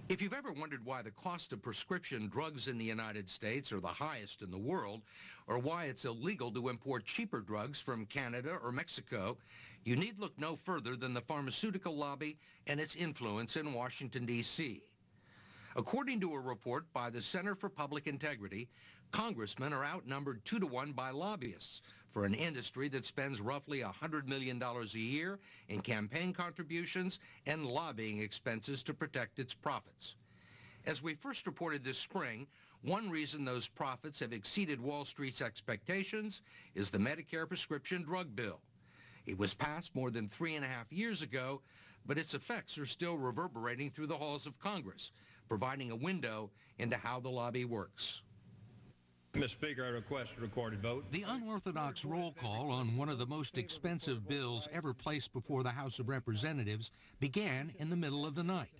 If you've ever wondered why the cost of prescription drugs in the United States are the highest in the world, or why it's illegal to import cheaper drugs from Canada or Mexico, you need look no further than the pharmaceutical lobby and its influence in Washington, D.C. According to a report by the Center for Public Integrity, congressmen are outnumbered 2 to 1 by lobbyists for an industry that spends roughly $100 million a year in campaign contributions and lobbying expenses to protect its profits. As we first reported this spring, one reason those profits have exceeded Wall Street's expectations is the Medicare prescription drug bill. It was passed more than 3.5 years ago, but its effects are still reverberating through the halls of Congress, providing a window into how the lobby works. Mr. Speaker, I request a recorded vote. The unorthodox roll call on one of the most expensive bills ever placed before the House of Representatives began in the middle of the night,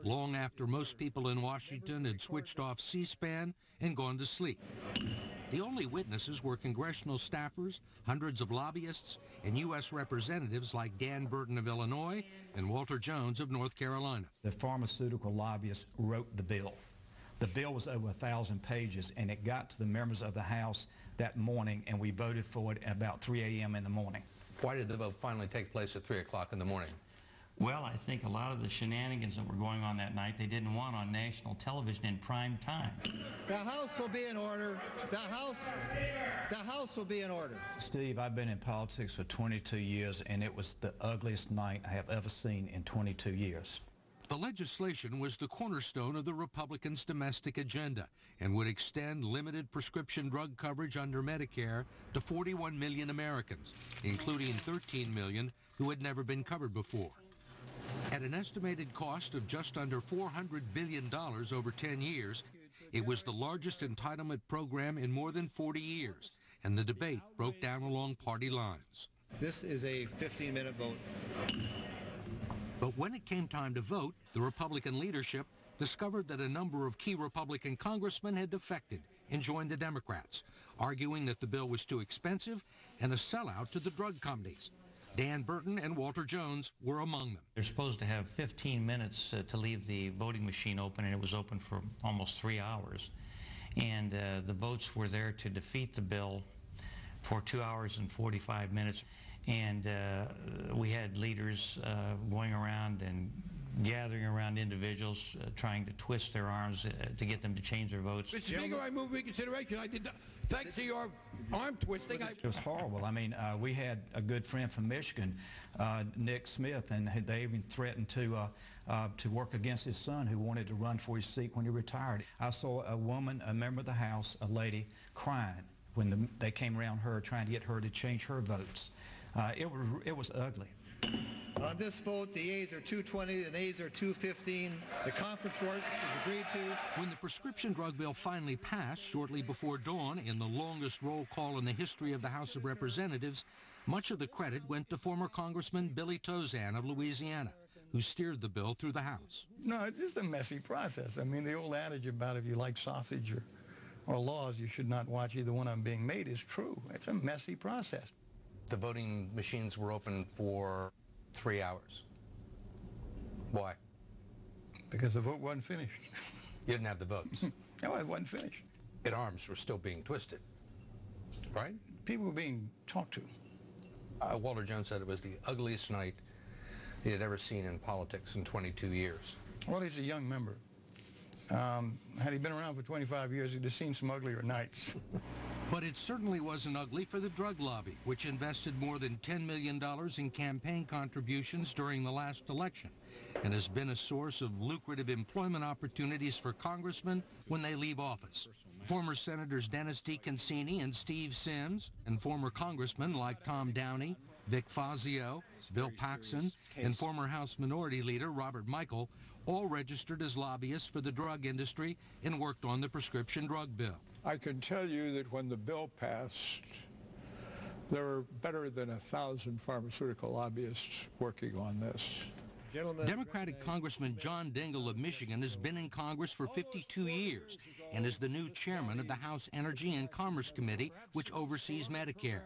long after most people in Washington had switched off C-SPAN and gone to sleep. The only witnesses were congressional staffers, hundreds of lobbyists, and U.S. representatives like Dan Burton of Illinois and Walter Jones of North Carolina. The pharmaceutical lobbyists wrote the bill. The bill was over 1,000 pages, and it got to the members of the House that morning, and we voted for it at about 3 a.m. in the morning. Why did the vote finally take place at 3 o'clock in the morning? Well, I think a lot of the shenanigans that were going on that night, they didn't want on national television in prime time. The House will be in order. The House will be in order. Steve, I've been in politics for 22 years, and it was the ugliest night I have ever seen in 22 years. The legislation was the cornerstone of the Republicans' domestic agenda and would extend limited prescription drug coverage under Medicare to 41 million Americans, including 13 million who had never been covered before. At an estimated cost of just under $400 billion over 10 years, it was the largest entitlement program in more than 40 years, and the debate broke down along party lines. This is a 15-minute vote. But when it came time to vote, the Republican leadership discovered that a number of key Republican congressmen had defected and joined the Democrats, arguing that the bill was too expensive and a sellout to the drug companies. Dan Burton and Walter Jones were among them. They're supposed to have 15 minutes to leave the voting machine open, and it was open for almost 3 hours. And the votes were there to defeat the bill for 2 hours and 45 minutes. And we had leaders going around and gathering around individuals, trying to twist their arms to get them to change their votes. Mr. Speaker, I move reconsideration. I did not. Thanks to your arm twisting. It was horrible. I mean, we had a good friend from Michigan, Nick Smith, and they even threatened to work against his son who wanted to run for his seat when he retired. I saw a woman, a member of the House, a lady, crying when they came around her trying to get her to change her votes. It was ugly. On this vote, the yeas are 220, the nays are 215. The conference report is agreed to. When the prescription drug bill finally passed shortly before dawn in the longest roll call in the history of the House of Representatives, much of the credit went to former Congressman Billy Tozan of Louisiana, who steered the bill through the House. No, it's just a messy process. I mean, the old adage about if you like sausage or laws, you should not watch either one of them being made is true. It's a messy process. The voting machines were open for 3 hours. Why? Because the vote wasn't finished. You didn't have the votes. No, it wasn't finished. And arms were still being twisted, right? People were being talked to. Walter Jones said it was the ugliest night he had ever seen in politics in 22 years. Well, he's a young member. Had he been around for 25 years, he'd have seen some uglier nights. But it certainly wasn't ugly for the drug lobby, which invested more than $10 million in campaign contributions during the last election and has been a source of lucrative employment opportunities for congressmen when they leave office. Former Senators Dennis DeConcini and Steve Sims, and former congressmen like Tom Downey, Vic Fazio, Bill Paxson, and former House Minority Leader Robert Michael all registered as lobbyists for the drug industry and worked on the prescription drug bill. I can tell you that when the bill passed, there were better than 1,000 pharmaceutical lobbyists working on this. Democratic Congressman John Dingell of Michigan has been in Congress for 52 years and is the new chairman of the House Energy and Commerce Committee, which oversees Medicare.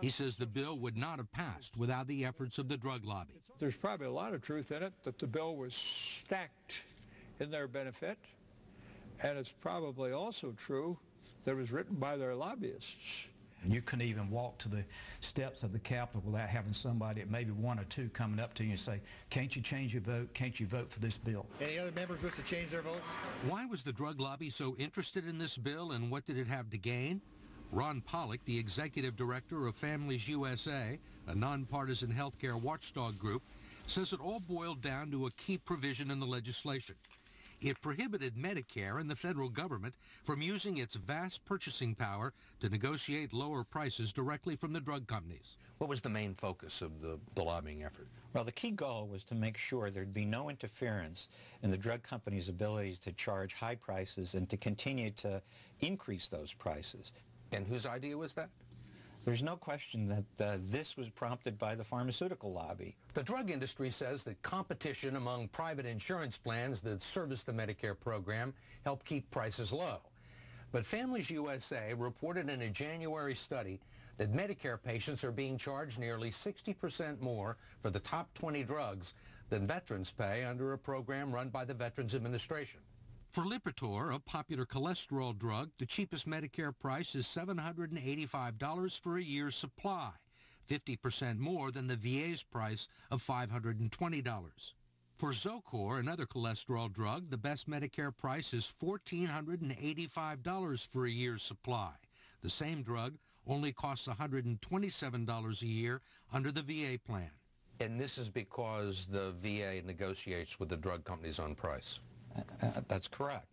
He says the bill would not have passed without the efforts of the drug lobby. There's probably a lot of truth in it that the bill was stacked in their benefit, and it's probably also true that it was written by their lobbyists. You couldn't even walk to the steps of the Capitol without having somebody, maybe one or two, coming up to you and say, can't you change your vote? Can't you vote for this bill? Any other members wish to change their votes? Why was the drug lobby so interested in this bill, and what did it have to gain? Ron Pollock, the executive director of Families USA, a nonpartisan healthcare watchdog group, says it all boiled down to a key provision in the legislation. It prohibited Medicare and the federal government from using its vast purchasing power to negotiate lower prices directly from the drug companies. What was the main focus of the lobbying effort? Well, the key goal was to make sure there'd be no interference in the drug companies' abilities to charge high prices and to continue to increase those prices. And whose idea was that? There's no question that this was prompted by the pharmaceutical lobby. The drug industry says that competition among private insurance plans that service the Medicare program help keep prices low. But Families USA reported in a January study that Medicare patients are being charged nearly 60% more for the top 20 drugs than veterans pay under a program run by the Veterans Administration. For Lipitor, a popular cholesterol drug, the cheapest Medicare price is $785 for a year's supply, 50% more than the VA's price of $520. For Zocor, another cholesterol drug, the best Medicare price is $1,485 for a year's supply. The same drug only costs $127 a year under the VA plan. And this is because the VA negotiates with the drug companies on price. That's correct.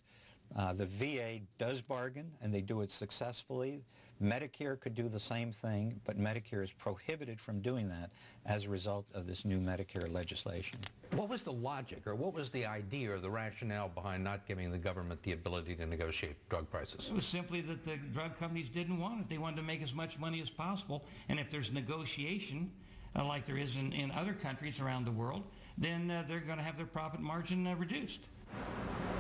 The VA does bargain, and they do it successfully. Medicare could do the same thing, but Medicare is prohibited from doing that as a result of this new Medicare legislation. What was the logic, or what was the idea or the rationale behind not giving the government the ability to negotiate drug prices? It was simply that the drug companies didn't want it. They wanted to make as much money as possible, and if there's negotiation, like there is in other countries around the world, then they're going to have their profit margin reduced.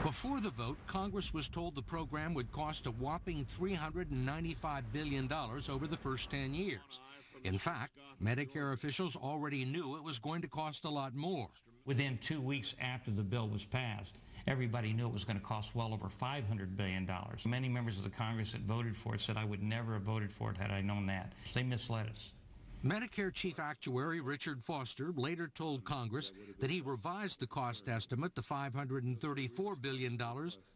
Before the vote, Congress was told the program would cost a whopping $395 billion over the first 10 years. In fact, Medicare officials already knew it was going to cost a lot more. Within 2 weeks after the bill was passed, everybody knew it was going to cost well over $500 billion. Many members of the Congress that voted for it said, I would never have voted for it had I known that. They misled us. Medicare Chief Actuary Richard Foster later told Congress that he revised the cost estimate to $534 billion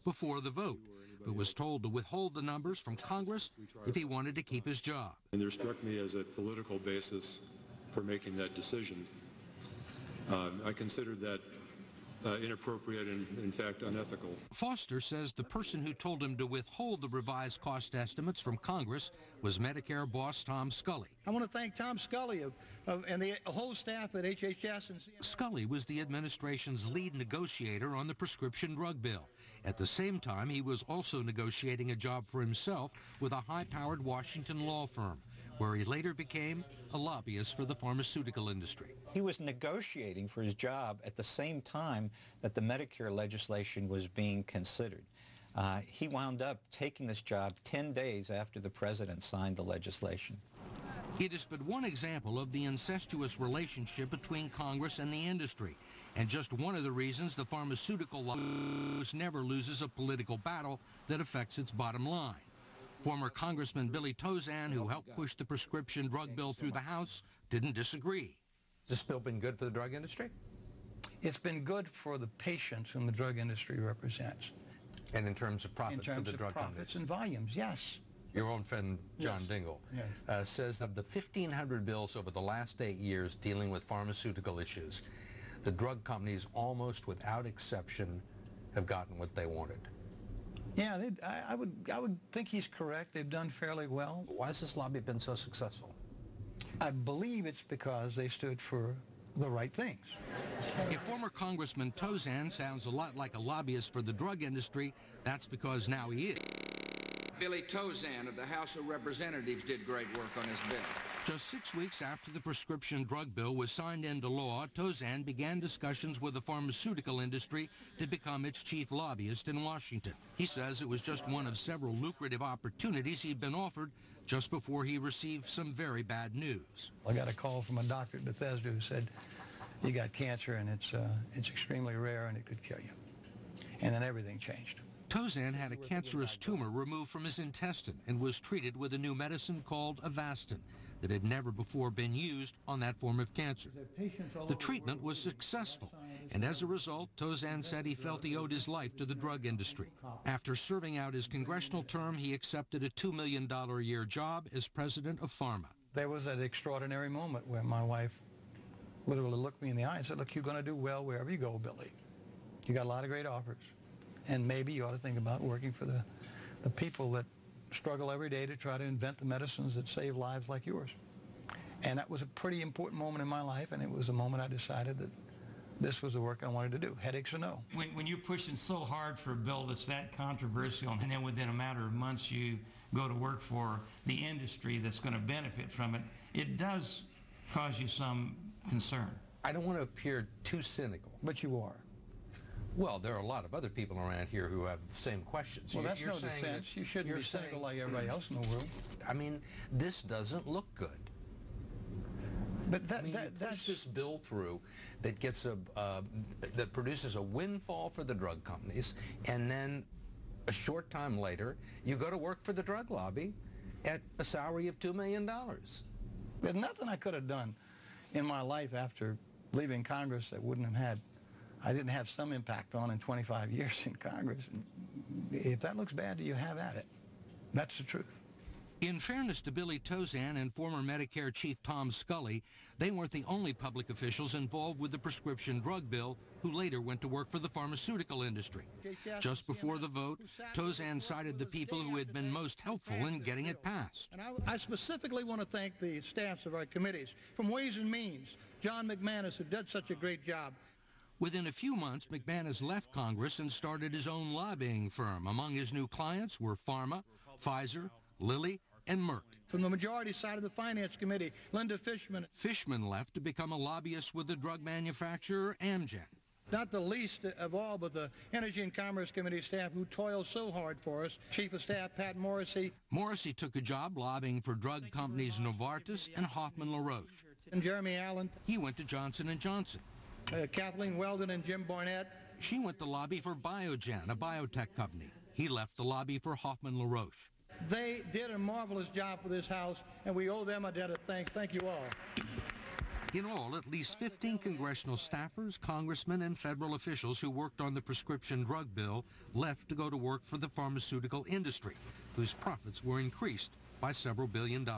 before the vote, but was told to withhold the numbers from Congress if he wanted to keep his job. And there struck me as a political basis for making that decision. I considered that inappropriate and, in fact, unethical. Foster says the person who told him to withhold the revised cost estimates from Congress was Medicare boss Tom Scully. I want to thank Tom Scully and the whole staff at HHS. Scully was the administration's lead negotiator on the prescription drug bill. At the same time, he was also negotiating a job for himself with a high-powered Washington law firm, where he later became a lobbyist for the pharmaceutical industry. He was negotiating for his job at the same time that the Medicare legislation was being considered. He wound up taking this job 10 days after the president signed the legislation. It is but one example of the incestuous relationship between Congress and the industry, and just one of the reasons the pharmaceutical lobby never loses a political battle that affects its bottom line. Former Congressman Billy Tozan, who helped push the prescription drug bill through the House, didn't disagree. Has this bill been good for the drug industry? It's been good for the patients whom the drug industry represents. And in terms of profits for the drug companies? Profits and volumes, yes. Your own friend, John Dingell, Yes. says of the 1,500 bills over the last 8 years dealing with pharmaceutical issues, the drug companies, almost without exception, have gotten what they wanted. Yeah, I would think he's correct. They've done fairly well. Why has this lobby been so successful? I believe it's because they stood for the right things. If former Congressman Tozan sounds a lot like a lobbyist for the drug industry, that's because now he is. Billy Tozan of the House of Representatives did great work on this bill. Just 6 weeks after the prescription drug bill was signed into law, Tozan began discussions with the pharmaceutical industry to become its chief lobbyist in Washington. He says it was just one of several lucrative opportunities he'd been offered just before he received some very bad news. I got a call from a doctor at Bethesda who said, you got cancer and it's extremely rare and it could kill you. And then everything changed. Tozan had a cancerous tumor removed from his intestine and was treated with a new medicine called Avastin that had never before been used on that form of cancer. The treatment was successful, and as a result, Tozan said he felt he owed his life to the drug industry. After serving out his congressional term, he accepted a $2 million a year job as president of pharma. There was that extraordinary moment where my wife literally looked me in the eye and said, look, you're going to do well wherever you go, Billy. You got a lot of great offers, and maybe you ought to think about working for the people that struggle every day to try to invent the medicines that save lives like yours. And that was a pretty important moment in my life, and it was a moment I decided that this was the work I wanted to do, headaches or no. When you're pushing so hard for a bill that's that controversial, and then within a matter of months you go to work for the industry that's going to benefit from it, it does cause you some concern. I don't want to appear too cynical. But you are. Well, there are a lot of other people around here who have the same questions. Well, that's no defense. You shouldn't be cynical like everybody else in the world. I mean, this doesn't look good. But you push this bill through that gets that produces a windfall for the drug companies, and then a short time later, you go to work for the drug lobby at a salary of $2 million. There's nothing I could have done in my life after leaving Congress that I didn't have some impact on in 25 years in Congress. If that looks bad to you, have at it. That's the truth. In fairness to Billy Tozan and former Medicare Chief Tom Scully, they weren't the only public officials involved with the prescription drug bill who later went to work for the pharmaceutical industry. Just before the vote, Tozan cited the people who had been most helpful in getting it passed. And I specifically want to thank the staffs of our committees. From Ways and Means, John McManus, who did such a great job. Within a few months, McManus left Congress and started his own lobbying firm. Among his new clients were Pharma, Pfizer, Lilly, and Merck. From the majority side of the Finance Committee, Linda Fishman. Fishman left to become a lobbyist with the drug manufacturer Amgen. Not the least of all, but the Energy and Commerce Committee staff who toiled so hard for us. Chief of Staff Pat Morrissey. Morrissey took a job lobbying for drug companies Novartis and Hoffman LaRoche. And Jeremy Allen. He went to Johnson & Johnson. Kathleen Weldon and Jim Barnett. She went to lobby for Biogen, a biotech company. He left to lobby for Hoffman LaRoche. They did a marvelous job for this House, and we owe them a debt of thanks. Thank you all. In all, at least 15 congressional staffers, congressmen, and federal officials who worked on the prescription drug bill left to go to work for the pharmaceutical industry, whose profits were increased by several $billions.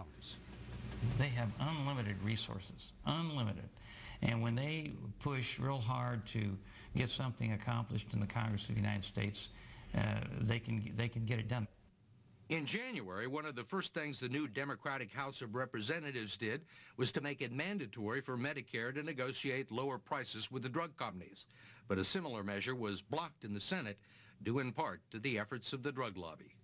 They have unlimited resources, unlimited. And when they push real hard to get something accomplished in the Congress of the United States, they can get it done. In January, one of the first things the new Democratic House of Representatives did was to make it mandatory for Medicare to negotiate lower prices with the drug companies. But a similar measure was blocked in the Senate, due in part to the efforts of the drug lobby.